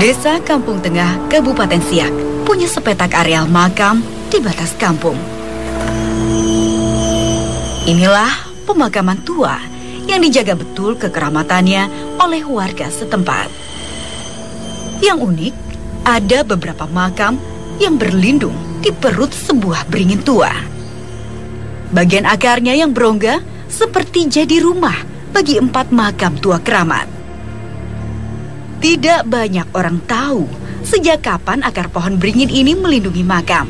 Desa Kampung Tengah, Kabupaten Siak, punya sepetak areal makam di batas kampung. Inilah pemakaman tua yang dijaga betul kekeramatannya oleh warga setempat. Yang unik, ada beberapa makam yang berlindung di perut sebuah beringin tua. Bagian akarnya yang berongga seperti jadi rumah bagi 4 makam tua keramat. Tidak banyak orang tahu sejak kapan akar pohon beringin ini melindungi makam.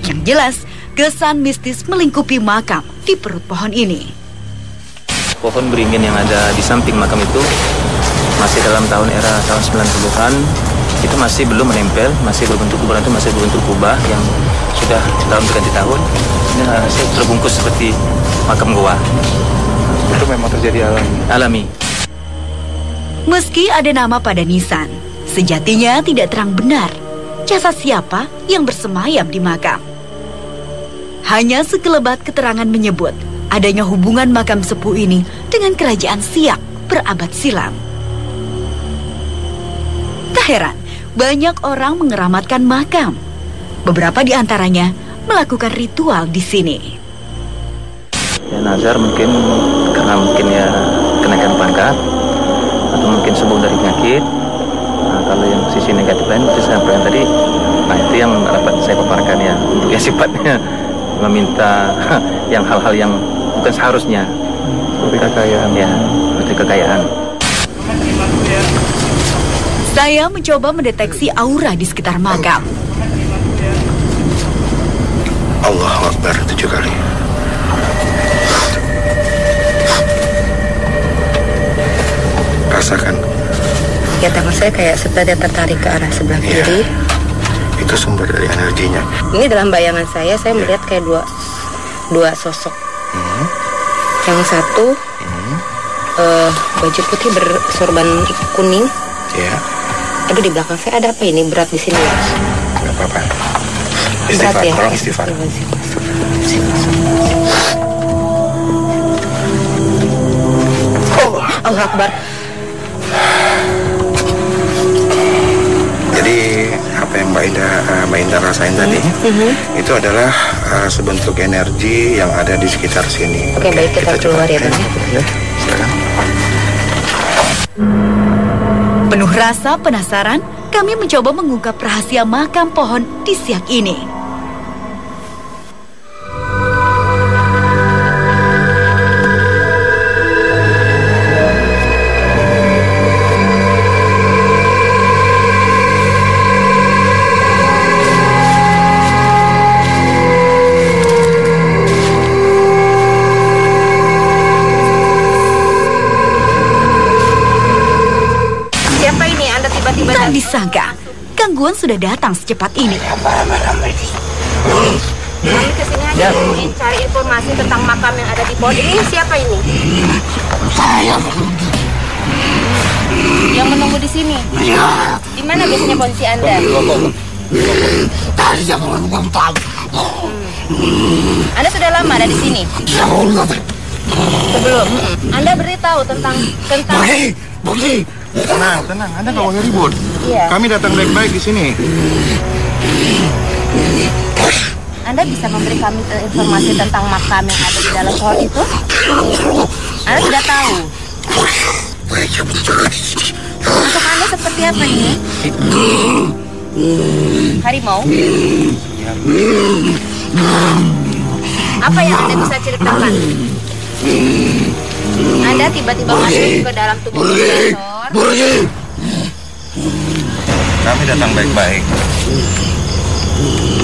Yang jelas, kesan mistis melingkupi makam di perut pohon ini. Pohon beringin yang ada di samping makam itu masih dalam tahun 90-an, itu masih belum menempel, masih berbentuk kubah, itu masih berbentuk kubah yang sudah dalam berganti tahun. Ini terbungkus seperti makam goa. Itu memang terjadi alami. Meski ada nama pada nisan, sejatinya tidak terang benar jasad siapa yang bersemayam di makam. Hanya sekelebat keterangan menyebut adanya hubungan makam sepuh ini dengan kerajaan Siak berabad silam. Tak heran, banyak orang mengeramatkan makam. Beberapa di antaranya melakukan ritual di sini. Ya, nazar mungkin karena ya kenaikan pangkat, atau mungkin sembuh dari penyakit. Nah, kalau yang sisi negatif lain seperti saya sampaikan tadi, nah itu yang dapat saya paparkan ya, untuk ya sifatnya meminta yang hal-hal yang bukan seharusnya, seperti kekayaan. Ya, seperti kekayaan. Saya mencoba mendeteksi aura di sekitar makam. Allahu Akbar 7 kali. Rasakan. Ya, tangan saya kayak seperti tertarik ke arah sebelah kiri. Itu sumber dari energinya. Ini dalam bayangan saya melihat kayak dua sosok. Yang satu baju putih bersorban kuning. Ya. Aduh, di belakang saya ada apa ini? Berat di sini ya? Gak apa-apa. Berat ya? Tolong istighfar. Allah Akbar. Jadi apa yang Mbak Indah rasain tadi itu adalah sebentuk energi yang ada di sekitar sini. Oke, baik, kita keluar ya, Bang. Ya, silakan. Penuh rasa penasaran, kami mencoba mengungkap rahasia makam pohon di Siak ini. Tak disangka, gangguan sudah datang secepat ini. Kami kesini hanya ingin cari informasi tentang makam yang ada di pohon ini. Siapa ini? Saya Yang menunggu di sini. Di mana biasanya posisi Anda? tadi yang belum tahu. Anda sudah lama ada di sini? Sebelum Anda beritahu tentang Pergi. Tenang, Anda nggak boleh ribut. Iya. Kami datang baik-baik di sini. Anda bisa memberi kami informasi tentang makam yang ada di dalam pohon itu? Anda sudah tahu. Untuk Anda seperti apa ini? Harimau? Apa yang Anda bisa ceritakan? Anda tiba-tiba masuk ke dalam tubuh Profesor. Kami datang baik-baik.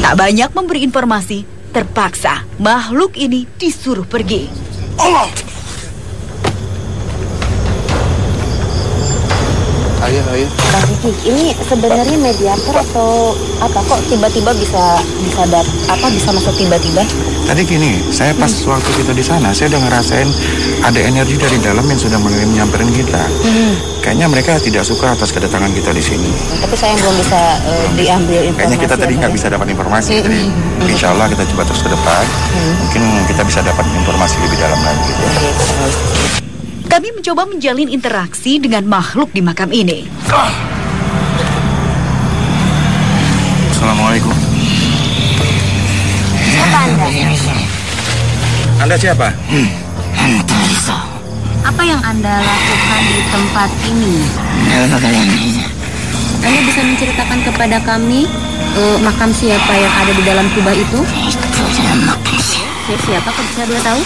Tak banyak memberi informasi, terpaksa makhluk ini disuruh pergi. Allah. Ayah. Bang Riki, ini sebenarnya mediator atau apa? Kok tiba-tiba bisa masuk tiba-tiba? Tadi gini, saya pas waktu kita di sana, saya udah ngerasain ada energi dari dalam yang sudah mulai menyamperin kita. Kayaknya mereka tidak suka atas kedatangan kita di sini. Tapi saya belum bisa diambil informasi. Kayaknya kita tadi nggak bisa dapat informasi. Jadi, insya Allah kita coba terus ke depan. Mungkin kita bisa dapat informasi lebih dalam lagi. Ya. Kami mencoba menjalin interaksi dengan makhluk di makam ini. Assalamualaikum. Siapa Anda? Anda siapa? Apa yang Anda lakukan di tempat ini? Anda bisa menceritakan kepada kami makam siapa yang ada di dalam kubah itu? Siapa? Kok bisa boleh tahu?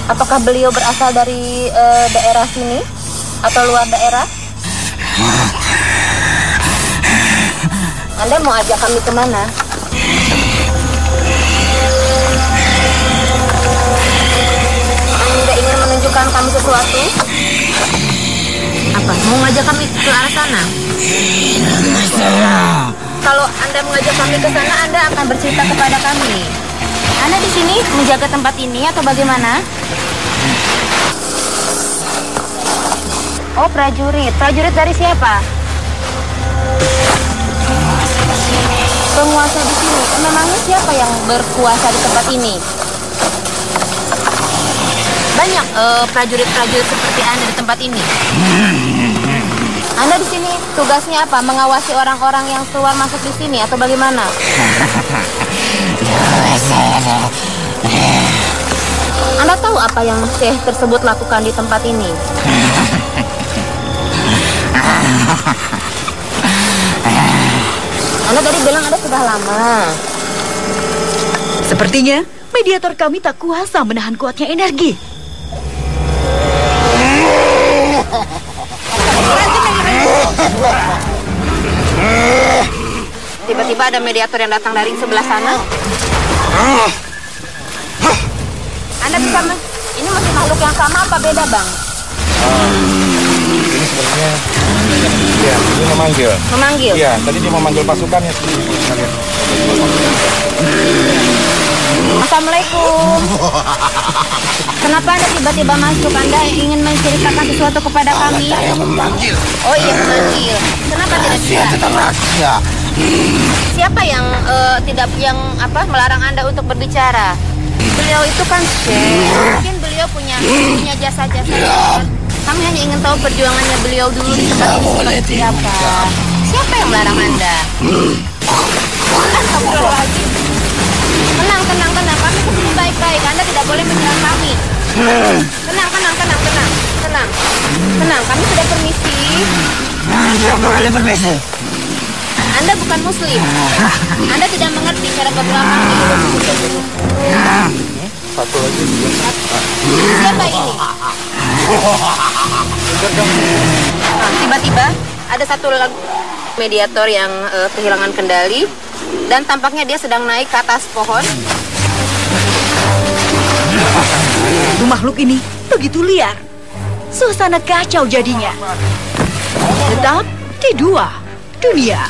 Apakah beliau berasal dari daerah sini atau luar daerah? Anda mau ajak kami kemana? Anda ingin menunjukkan kami sesuatu? Apa? Mau ngajak kami ke arah sana? Kalau Anda mengajak kami ke sana, Anda akan bercerita kepada kami. Anda di sini menjaga tempat ini atau bagaimana? Oh, prajurit. Prajurit dari siapa? Penguasa di sini. Memangnya siapa yang berkuasa di tempat ini? Banyak prajurit-prajurit seperti Anda di tempat ini. Anda di sini tugasnya apa? Mengawasi orang-orang yang keluar masuk di sini atau bagaimana? Anda tahu apa yang Syekh tersebut lakukan di tempat ini? Anda tadi bilang Anda sudah lama. Sepertinya mediator kami tak kuasa menahan kuatnya energi. Tiba-tiba ada mediator yang datang dari sebelah sana. Anda bisa ini masih makhluk yang sama apa beda, Bang? Ini sebenarnya ya, ini memanggil. Memanggil? Iya, tadi dia memanggil pasukannya. Assalamualaikum. Kenapa Anda tiba-tiba masuk? Anda ingin menceritakan sesuatu kepada kami? Saya memanggil. Oh iya, memanggil. Kenapa tidak bisa? Tentang rahasia. Siapa yang melarang Anda untuk berbicara? Beliau itu kan Syekh. Mungkin beliau punya jasa-jasa. Kami hanya ingin tahu perjuangannya beliau dulu di tempat ini seperti apa. Siapa yang melarang Anda? Astagfirullahaladzim. Tenang. Kami kesini baik-baik. Anda tidak boleh menyerang kami. Tenang. Kami sudah permisi. Anda bukan Muslim. Anda tidak mengerti cara berdoa kami. Satu lagi. Siapa ini? Tiba-tiba ada satu mediator yang kehilangan kendali dan tampaknya dia sedang naik ke atas pohon. Makhluk ini begitu liar. Suasana kacau jadinya. Tetap di Dua Dunia.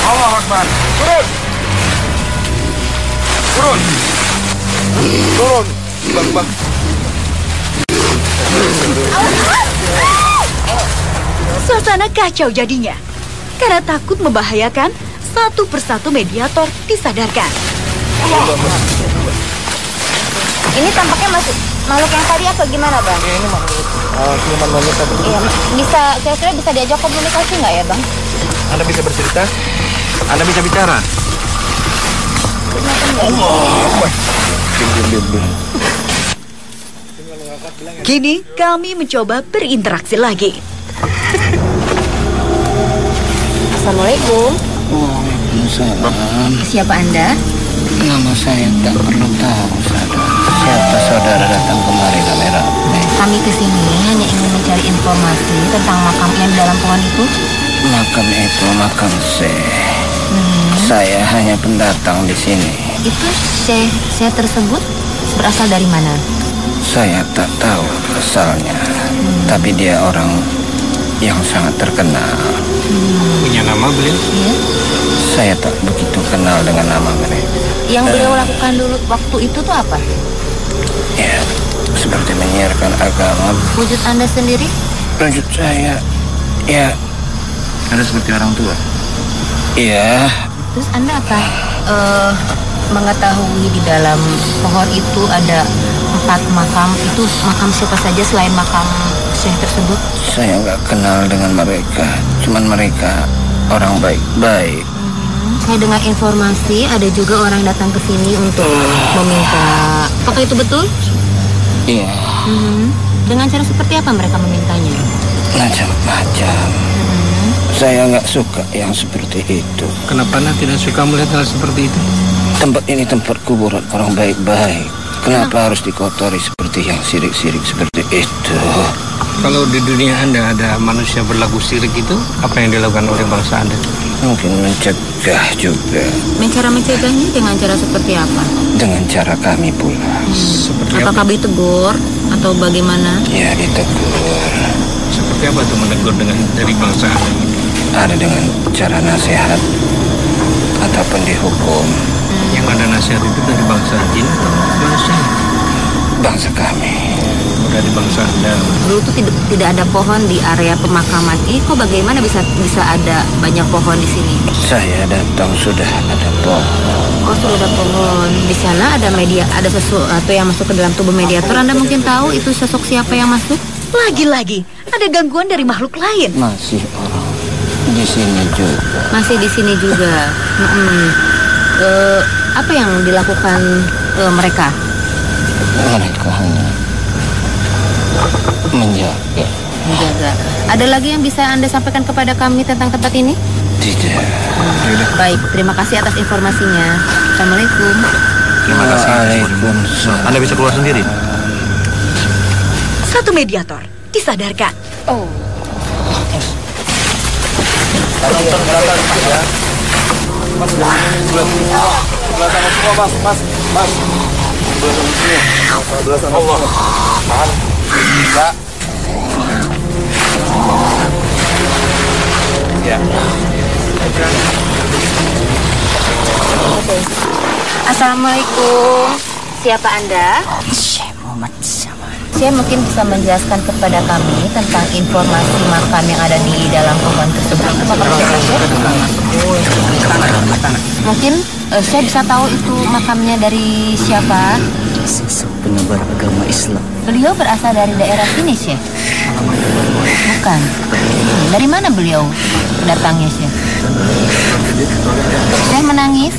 Allah Akbar. Turun. Bang. Suasana kacau jadinya. Karena takut membahayakan, satu persatu mediator disadarkan. Ini tampaknya masih makhluk yang tadi apa gimana, Bang? Ini makhluk siluman monyet tadi. Iya, kira-kira bisa diajak komunikasi nggak ya, Bang? Anda bisa bercerita? Anda bisa bicara? Diam. Kini kami mencoba berinteraksi lagi. Assalamualaikum. Waalaikumsalam. Siapa Anda? Nama saya tak perlu tahu, saudara. Siapa saudara datang kemari, kamera? Kami kesini hanya ingin mencari informasi tentang makam yang di dalam pohon itu. Makam itu makam Syekh. Saya hanya pendatang di sini. Itu Syekh tersebut berasal dari mana? Saya tak tahu asalnya, tapi dia orang yang sangat terkenal. Punya nama beliau? Iya. Saya tak begitu kenal dengan nama mereka. Yang beliau lakukan dulu waktu itu tuh apa? Ya, seperti menyiarkan agama. Wujud Anda sendiri? Wujud saya, ya, Anda seperti orang tua. iya. Terus Anda apa? mengetahui di dalam pohon itu ada 4 makam. Itu makam siapa saja selain makam Syekh tersebut? Saya nggak kenal dengan mereka. Cuman mereka orang baik-baik. Saya dengar informasi ada juga orang datang ke sini untuk meminta. Apakah itu betul? Iya. Dengan cara seperti apa mereka memintanya? Macam-macam. Saya nggak suka yang seperti itu. Kenapa Anda tidak suka melihat hal seperti itu? Tempat ini tempat kuburan orang baik-baik. Kenapa harus dikotori seperti yang sirik-sirik seperti itu? Kalau di dunia Anda ada manusia berlaku sirik itu, apa yang dilakukan oleh bangsa Anda? Mungkin mencegah juga. Cara mencegahnya dengan cara seperti apa? Dengan cara kami pula. Seperti Apakah ditegur atau bagaimana? Ya, ditegur. Seperti apa tuh menegur dari bangsa Anda? Ada dengan cara nasihat ataupun dihukum. Yang Anda nasihat itu dari bangsa jin atau manusia? Bangsa kami. Dari bangsa Anda. Dulu tuh tidak ada pohon di area pemakaman. Kok bagaimana bisa ada banyak pohon di sini? Saya datang sudah ada pohon. Oh, sudah ada pohon. Di sana ada sesuatu yang masuk ke dalam tubuh mediator. Anda mungkin tahu itu sosok siapa yang masuk? Lagi-lagi ada gangguan dari makhluk lain. Masih orang di sini juga. Masih di sini juga. Apa yang dilakukan mereka? Mereka hanya menjaga. Ada lagi yang bisa Anda sampaikan kepada kami tentang tempat ini? Tidak. Baik, terima kasih atas informasinya. Assalamualaikum. Terima kasih. Waalaikumsalam. Anda bisa keluar sendiri. Satu mediator disadarkan. Oh. Assalamualaikum. Siapa Anda? Syekh Muhammad Zaman. Saya mungkin bisa menjelaskan kepada kami tentang informasi makam yang ada di dalam pohon tersebut. Mungkin saya bisa tahu itu makamnya dari siapa? Penyebar agama Islam. Beliau berasal dari daerah sini, Syekh? Bukan. Dari mana beliau datangnya, Syekh? Saya menangis.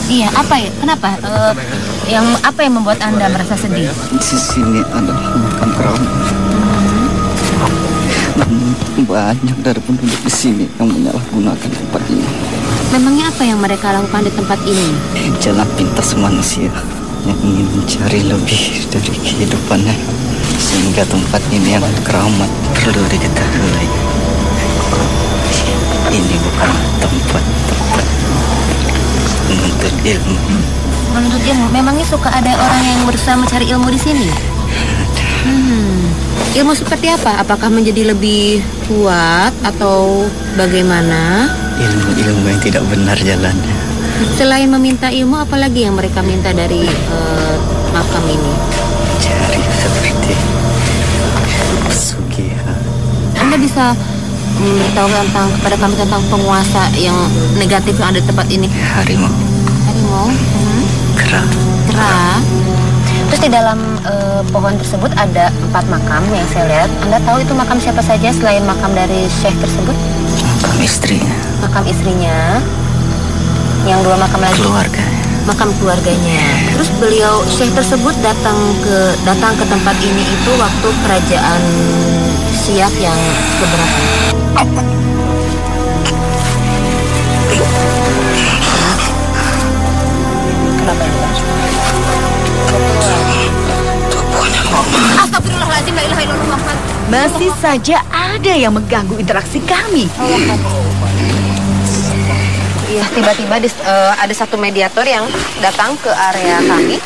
Iya, apa ya? Kenapa? Apa yang membuat Anda merasa sedih? Di sini adalah makam keramat. Banyak dari penduduk di sini yang menyalahgunakan tempat ini. Memangnya apa yang mereka lakukan di tempat ini? Jalan pintas manusia yang ingin mencari lebih dari kehidupannya, sehingga tempat ini yang keramat perlu diketahui. Ini bukan tempat menuntut ilmu. Menuntut ilmu? Memangnya suka ada orang yang berusaha mencari ilmu di sini? Ilmu seperti apa? Apakah menjadi lebih kuat atau bagaimana? Ilmu yang tidak benar jalannya. Selain meminta ilmu, apalagi yang mereka minta dari makam ini? Cari seperti pesugihan. Anda bisa memberitahu kepada kami tentang penguasa yang negatif yang ada di tempat ini? Harimau. Harimau? Kera. Terus di dalam pohon tersebut ada 4 makam yang saya lihat. Anda tahu itu makam siapa saja selain makam dari Syekh tersebut? Makam istrinya. Makam istrinya. Yang 2 makam lagi? Keluarganya. Makam keluarganya. Terus beliau Syekh tersebut datang ke tempat ini itu waktu kerajaan Siak yang keberapa? Kenapa ya? Astagfirullahaladzim, la ilaha illallah Muhammad. Masih saja ada yang mengganggu interaksi kami. Iya, tiba-tiba ada satu mediator yang datang ke area kami.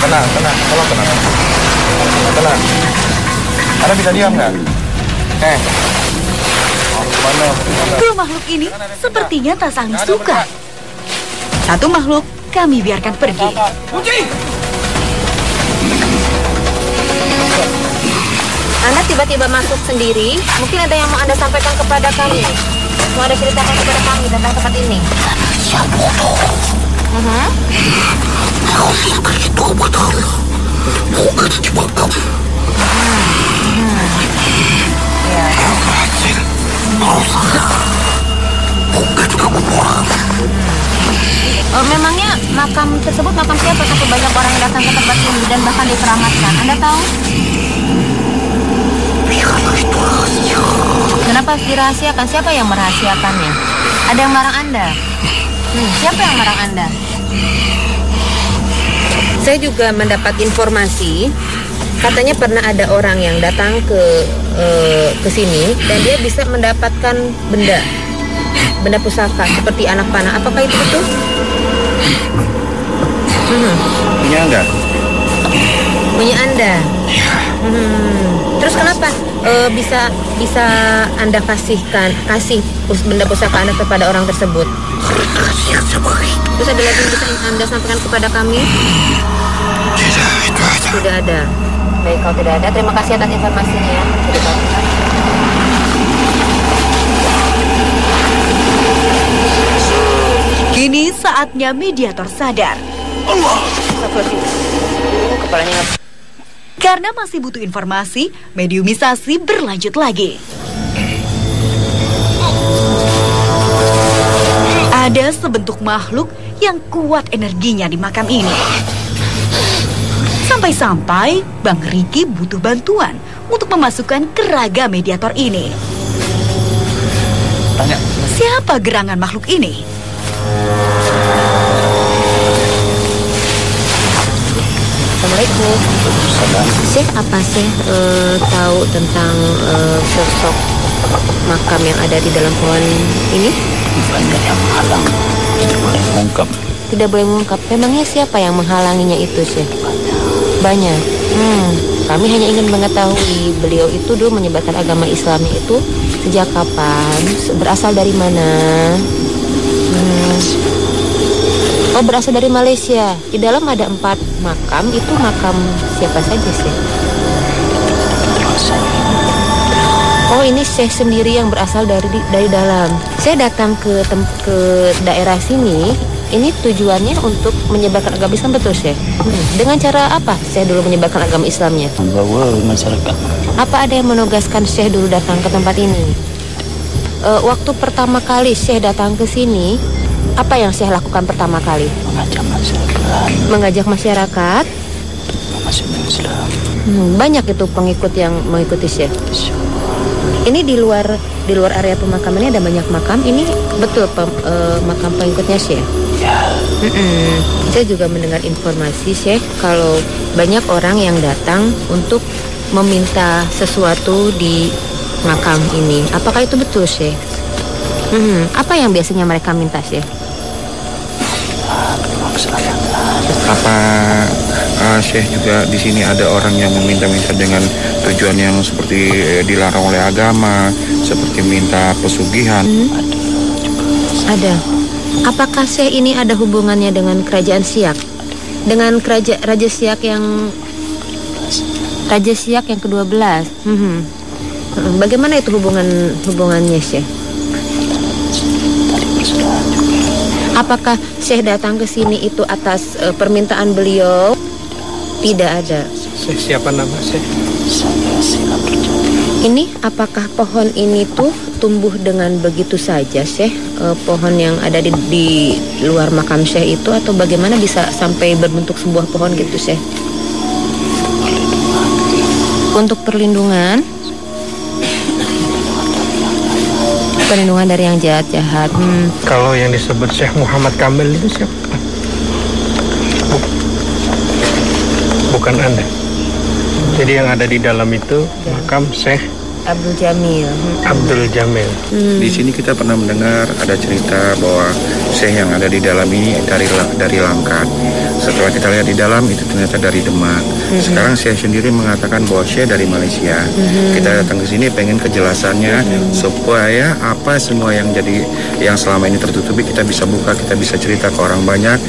Tenang, tolong tenang. Tenang. Anda bisa diam nggak? Mana? Dua makhluk ini sepertinya tak saling suka. Satu makhluk kami biarkan pergi. tiba-tiba masuk sendiri. Mungkin ada yang mau Anda sampaikan kepada kami. Mau Anda ceritakan kepada kami tentang tempat ini. Memangnya makam tersebut makam siapa sampai banyak orang yang datang ke tempat ini dan bahkan dikeramatkan? Anda tahu? Kenapa dirahasiakan? Siapa yang merahasiakannya? Ada yang marah Anda? Siapa yang marah Anda? Saya juga mendapat informasi, katanya pernah ada orang yang datang ke sini dan dia bisa mendapatkan benda pusaka seperti anak panah. Apakah itu betul? Punya enggak? Punya Anda. Terus kenapa bisa Anda kasih benda pusaka Anda kepada orang tersebut? Terus ada lagi yang bisa Anda sampaikan kepada kami? Tidak ada. Baik, kalau tidak ada, terima kasih atas informasinya ya. Kini saatnya mediator sadar. Kepalanya. Karena masih butuh informasi, mediumisasi berlanjut lagi. Ada sebentuk makhluk yang kuat energinya di makam ini. Sampai-sampai Bang Riki butuh bantuan untuk memasukkan keraga mediator ini. Tanya. Siapa gerangan makhluk ini? Assalamualaikum. Syekh, apa Syekh tahu tentang sosok makam yang ada di dalam pohon ini? Banyak yang menghalang, tidak boleh mengungkap. Tidak boleh mengungkap. Memangnya siapa yang menghalanginya itu, Syekh? Banyak. Kami hanya ingin mengetahui beliau itu dulu menyebarkan agama Islam itu sejak kapan, berasal dari mana? Oh, berasal dari Malaysia. Di dalam ada 4 makam. Itu makam siapa saja, Syekh? Oh, ini Syekh sendiri yang berasal dari dalam. Saya datang ke daerah sini. Ini tujuannya untuk menyebarkan agama Islam, betul, Syekh? Dengan cara apa Syekh dulu menyebarkan agama Islamnya? Membawa masyarakat. Apa ada yang menugaskan Syekh dulu datang ke tempat ini? Waktu pertama kali Syekh datang ke sini, apa yang Syekh lakukan pertama kali? Mengajak masyarakat. Mengajak masyarakat? Masuk Islam. Banyak itu pengikut yang mengikuti Syekh. Ini di luar area pemakamannya ada banyak makam. Ini betul makam pengikutnya Syekh? Ya. Saya juga mendengar informasi Syekh kalau banyak orang yang datang untuk meminta sesuatu di makam ini. Apakah itu betul, Syekh? Apa yang biasanya mereka minta, Syekh? Apa Syekh juga di sini ada orang yang meminta-minta dengan tujuan yang seperti dilarang oleh agama, seperti minta pesugihan? Ada. Apakah Syekh ini ada hubungannya dengan kerajaan Siak? Dengan Raja Siak yang ke-12? Bagaimana itu hubungannya, Syekh? Apakah Syekh datang ke sini itu atas permintaan beliau? Tidak ada. Syekh siapa nama Syekh? Ini apakah pohon ini tuh tumbuh dengan begitu saja, Syekh? Pohon yang ada di luar makam Syekh itu, atau bagaimana bisa sampai berbentuk sebuah pohon gitu, Syekh? Untuk perlindungan dari yang jahat-jahat. Kalau yang disebut Syekh Muhammad Kamil itu siapa? Bukan Anda. Jadi yang ada di dalam itu makam Syekh Abdul Jamil. Abdul Jamil. Di sini kita pernah mendengar ada cerita bahwa Syekh yang ada di dalam ini dari Langkat. Setelah kita lihat di dalam itu ternyata dari Demak. Sekarang Syekh sendiri mengatakan bahwa Syekh dari Malaysia. Kita datang ke sini pengen kejelasannya supaya apa semua yang selama ini tertutupi kita bisa buka, kita bisa cerita ke orang banyak.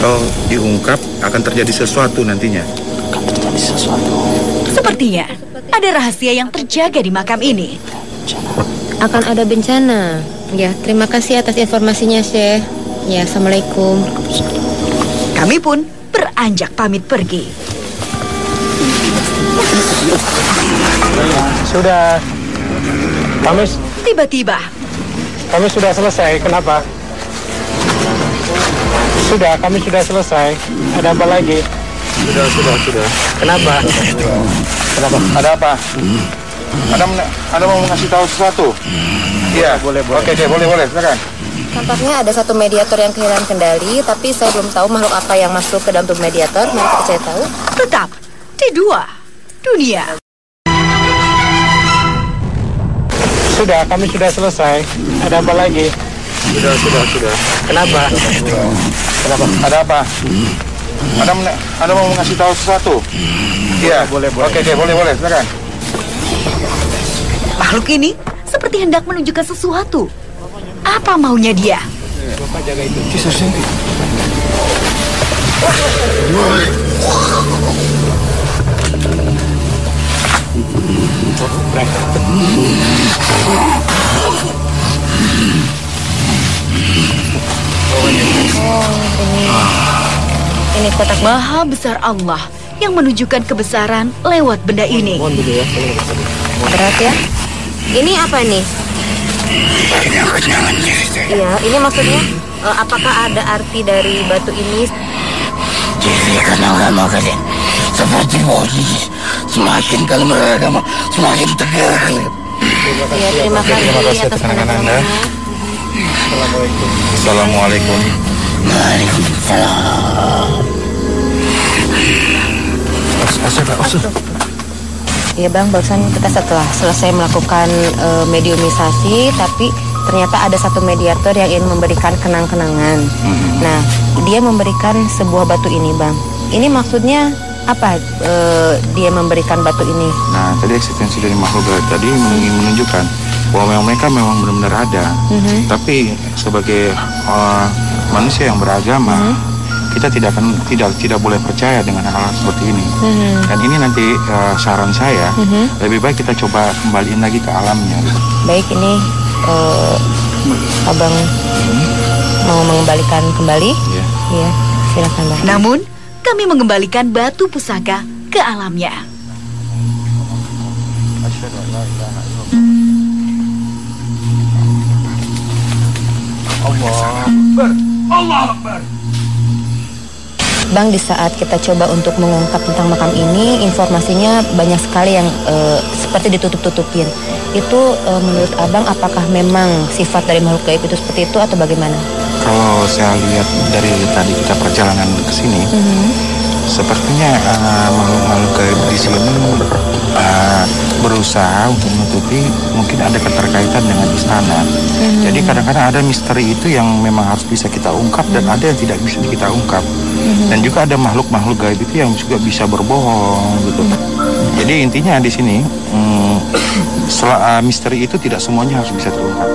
Kalau diungkap akan terjadi sesuatu nantinya. Akan terjadi sesuatu. Sepertinya ada rahasia yang terjaga di makam ini. Akan ada bencana. Ya, terima kasih atas informasinya, Syekh. Ya, Assalamualaikum. Kami pun beranjak pamit pergi. Sudah. Tiba-tiba, Kami sudah selesai. Kenapa? Kami sudah selesai. Ada apa lagi? Sudah. Kenapa? Ada apa? Anda mau ngasih tahu sesuatu? Iya, boleh. Oke, boleh, silakan. Tampaknya ada satu mediator yang kehilangan kendali, tapi saya belum tahu makhluk apa yang masuk ke dalam tubuh mediator. Mari kita cari tahu. tetap di Dua Dunia. Kami sudah selesai. Ada apa lagi? Sudah. Kenapa? Ada apa? Anda mau ngasih tahu sesuatu? Iya, boleh. Oke, boleh, silakan. Makhluk ini seperti hendak menunjukkan sesuatu. Apa maunya dia? Ini kotak Maha besar Allah yang menunjukkan kebesaran lewat benda ini. berat ya. Ini apa nih? Iya, ini maksudnya apakah ada arti dari batu ini? Seperti posisi semakin kali beragama semakin tegar. Ya, terima kasih atas keterangan Anda. Assalamualaikum. Waalaikumsalam. Ya Bang, barusan kita setelah selesai melakukan mediumisasi, tapi ternyata ada satu mediator yang ingin memberikan kenang-kenangan. Nah, dia memberikan sebuah batu ini Bang. Ini maksudnya apa dia memberikan batu ini? Nah, tadi eksistensi dari makhluk gaib tadi ingin menunjukkan bahwa mereka memang benar-benar ada. Tapi sebagai manusia yang beragama, kita tidak boleh percaya dengan hal seperti ini. Dan ini nanti saran saya, lebih baik kita coba kembaliin lagi ke alamnya. Baik, ini Abang mau mengembalikan kembali? Iya, silakan Bang. Namun, kami mengembalikan batu pusaka ke alamnya. Allah Akbar. Bang, di saat kita coba untuk mengungkap tentang makam ini, informasinya banyak sekali yang seperti ditutup-tutupin. Itu menurut Abang, apakah memang sifat dari makhluk gaib itu seperti itu atau bagaimana? Kalau saya lihat dari tadi kita perjalanan ke sini, sepertinya makhluk-makhluk gaib di sini berusaha untuk menutupi mungkin ada keterkaitan dengan istana. Jadi kadang-kadang ada misteri itu yang memang harus bisa kita ungkap dan ada yang tidak bisa kita ungkap. Dan juga ada makhluk-makhluk gaib itu yang juga bisa berbohong gitu. Jadi intinya di sini misteri itu tidak semuanya harus bisa terungkap.